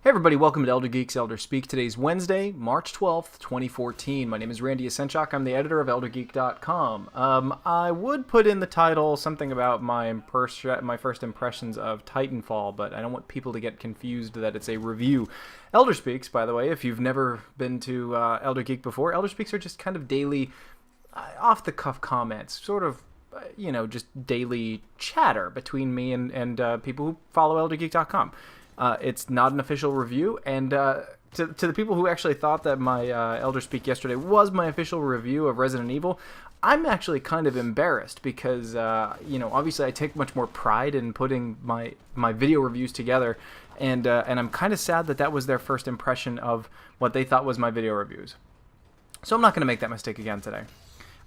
Hey everybody, welcome to Elder Geek's Elder Speak. Today's Wednesday, March 12th, 2014. My name is Randy Asenchak. I'm the editor of ElderGeek.com. I would put in the title something about my first impressions of Titanfall, but I don't want people to get confused that it's a review. Elder Speaks, by the way, if you've never been to Elder Geek before, Elder Speaks are just kind of daily, off-the-cuff comments, sort of, just daily chatter between me and people who follow ElderGeek.com. It's not an official review, and to the people who actually thought that my Elder Speak yesterday was my official review of Resident Evil, I'm actually kind of embarrassed because, obviously I take much more pride in putting my video reviews together, and I'm kind of sad that was their first impression of what they thought was my video reviews. So I'm not going to make that mistake again today.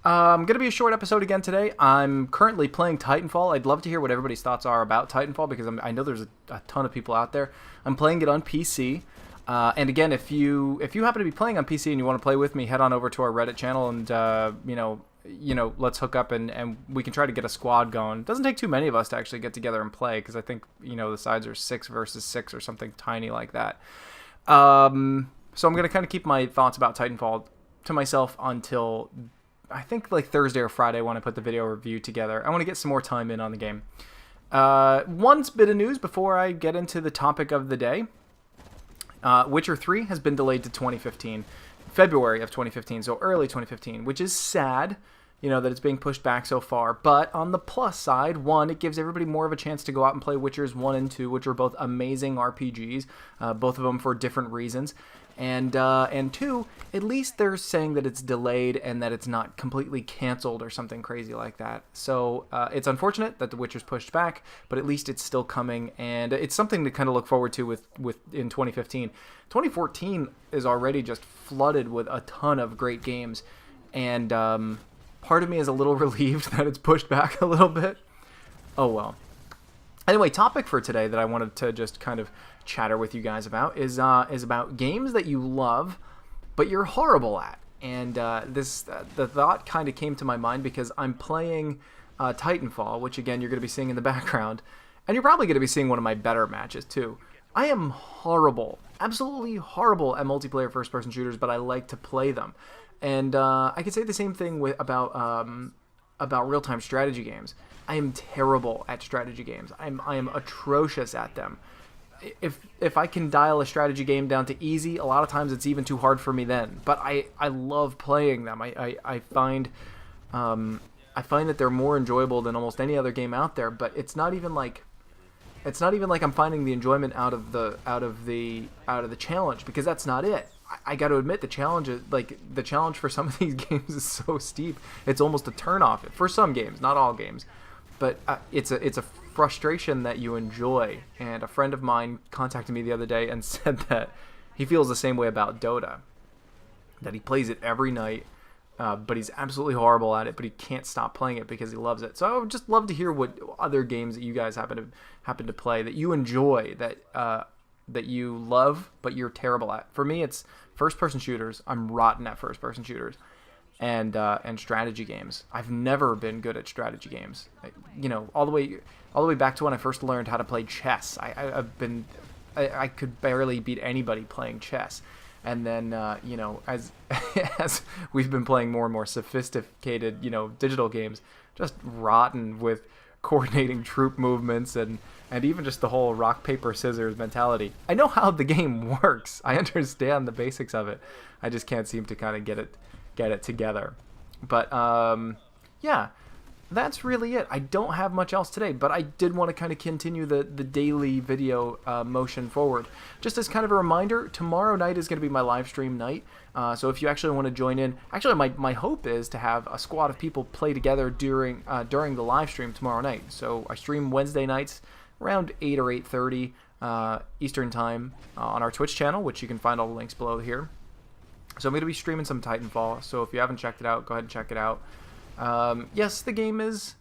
Going to be a short episode again today. I'm currently playing Titanfall. I'd love to hear what everybody's thoughts are about Titanfall because I know there's a ton of people out there. I'm playing it on PC. And again, if you happen to be playing on PC and you want to play with me, head on over to our Reddit channel and let's hook up and we can try to get a squad going. It doesn't take too many of us to actually get together and play because I think the sides are 6 versus 6 or something tiny like that. So I'm going to kind of keep my thoughts about Titanfall to myself until I think like Thursday or Friday when I put the video review together. I want to get some more time in on the game. One bit of news before I get into the topic of the day. Witcher 3 has been delayed to 2015. February of 2015, so early 2015, which is sad, that it's being pushed back so far. But on the plus side, one, it gives everybody more of a chance to go out and play Witchers 1 and 2, which are both amazing RPGs, both of them for different reasons. And two, at least they're saying that it's delayed and that it's not completely canceled or something crazy like that. So it's unfortunate that The Witcher's pushed back, but at least it's still coming, and it's something to kind of look forward to with in 2015. 2014 is already just flooded with a ton of great games, and part of me is a little relieved that it's pushed back a little bit. Oh well. Anyway, topic for today that I wanted to just kind of chatter with you guys about is about games that you love but you're horrible at. And the thought kind of came to my mind because I'm playing Titanfall, which again you're going to be seeing in the background, and you're probably going to be seeing one of my better matches too. I am horrible, absolutely horrible at multiplayer first-person shooters, but I like to play them. And I could say the same thing about real-time strategy games. I am terrible at strategy games. I am atrocious at them. If I can dial a strategy game down to easy, a lot of times it's even too hard for me then. But I love playing them. I find that they're more enjoyable than almost any other game out there. But it's not even like I'm finding the enjoyment out of the challenge, because that's not it. I got to admit, the challenge for some of these games is so steep. It's almost a turnoff for some games, not all games. But it's a frustration that you enjoy. And a friend of mine contacted me the other day and said that he feels the same way about Dota. That he plays it every night, but he's absolutely horrible at it. But he can't stop playing it because he loves it. So I would just love to hear what other games that you guys happen to play that you enjoy, that you love but you're terrible at. For me, it's first-person shooters. I'm rotten at first-person shooters. And strategy games. I've never been good at strategy games. All the way back to when I first learned how to play chess. I could barely beat anybody playing chess. And then as as we've been playing more and more sophisticated digital games, just rotten with coordinating troop movements and even just the whole rock paper scissors mentality. I know how the game works. I understand the basics of it. I just can't seem to kind of get it together. But yeah, that's really it. I don't have much else today, but I did want to kind of continue the daily video motion forward. Just as kind of a reminder, tomorrow night is going to be my live stream night. So if you actually want to join in, actually my hope is to have a squad of people play together during the live stream tomorrow night. So I stream Wednesday nights around 8 or 8:30 Eastern time on our Twitch channel, which you can find all the links below here. So I'm going to be streaming some Titanfall, so if you haven't checked it out, go ahead and check it out. Yes, the game is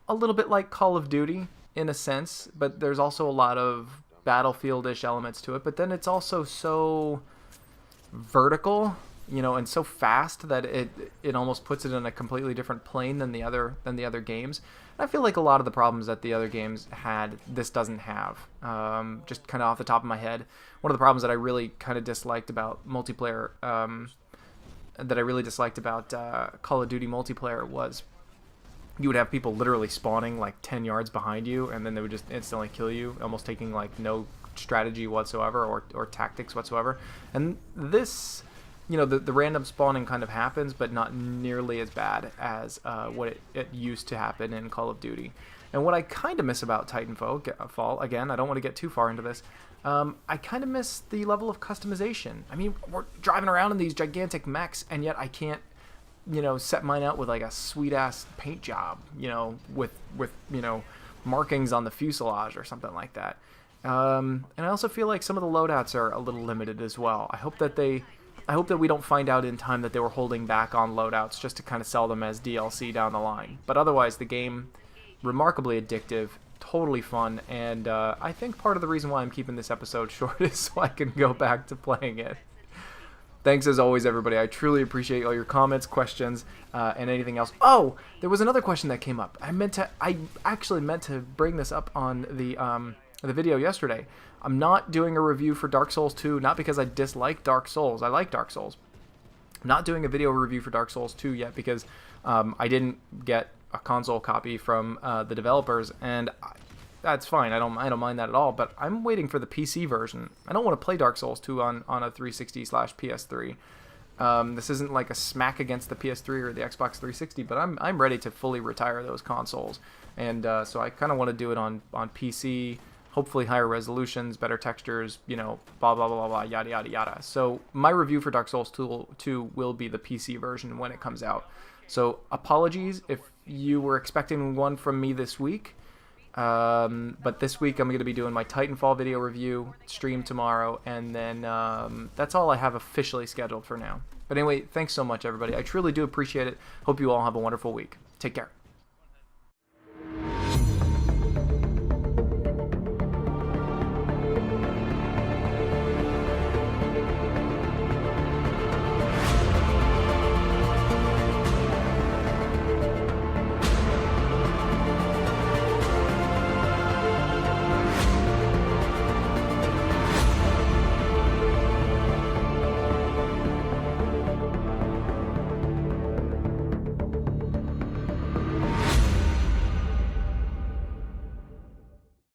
a little bit like Call of Duty in a sense, but there's also a lot of Battlefield-ish elements to it, but then it's also so vertical and so fast that it almost puts it in a completely different plane than the other games. And I feel like a lot of the problems that the other games had, this doesn't have. Just kind of off the top of my head, one of the problems that I really kind of disliked about multiplayer, Call of Duty multiplayer was you would have people literally spawning like 10 yards behind you, and then they would just instantly kill you, almost taking like no strategy whatsoever or tactics whatsoever. And this, the random spawning kind of happens, but not nearly as bad as what it used to happen in Call of Duty. And what I kind of miss about Titanfall, again, I don't want to get too far into this, I kind of miss the level of customization. I mean, we're driving around in these gigantic mechs, and yet I can't, set mine out with like a sweet ass paint job, with markings on the fuselage or something like that. And I also feel like some of the loadouts are a little limited as well. I hope that we don't find out in time that they were holding back on loadouts just to kind of sell them as DLC down the line. But otherwise, the game, remarkably addictive, totally fun, and I think part of the reason why I'm keeping this episode short is so I can go back to playing it. Thanks as always, everybody. I truly appreciate all your comments, questions, and anything else. Oh, there was another question that came up. I actually meant to bring this up on the video yesterday. I'm not doing a review for Dark Souls 2, not because I dislike Dark Souls. I like Dark Souls. I'm not doing a video review for Dark Souls 2 yet because I didn't get a console copy from the developers, and that's fine. I don't mind that at all. But I'm waiting for the PC version. I don't want to play Dark Souls 2 on a 360/PS3. This isn't like a smack against the PS3 or the Xbox 360, but I'm ready to fully retire those consoles, and so I kind of want to do it on PC. Hopefully higher resolutions, better textures, blah blah blah blah, yada yada yada. So my review for Dark Souls 2 will be the PC version when it comes out. So apologies if you were expecting one from me this week. But this week I'm going to be doing my Titanfall video review, stream tomorrow, and then that's all I have officially scheduled for now. But anyway, thanks so much, everybody. I truly do appreciate it. Hope you all have a wonderful week. Take care.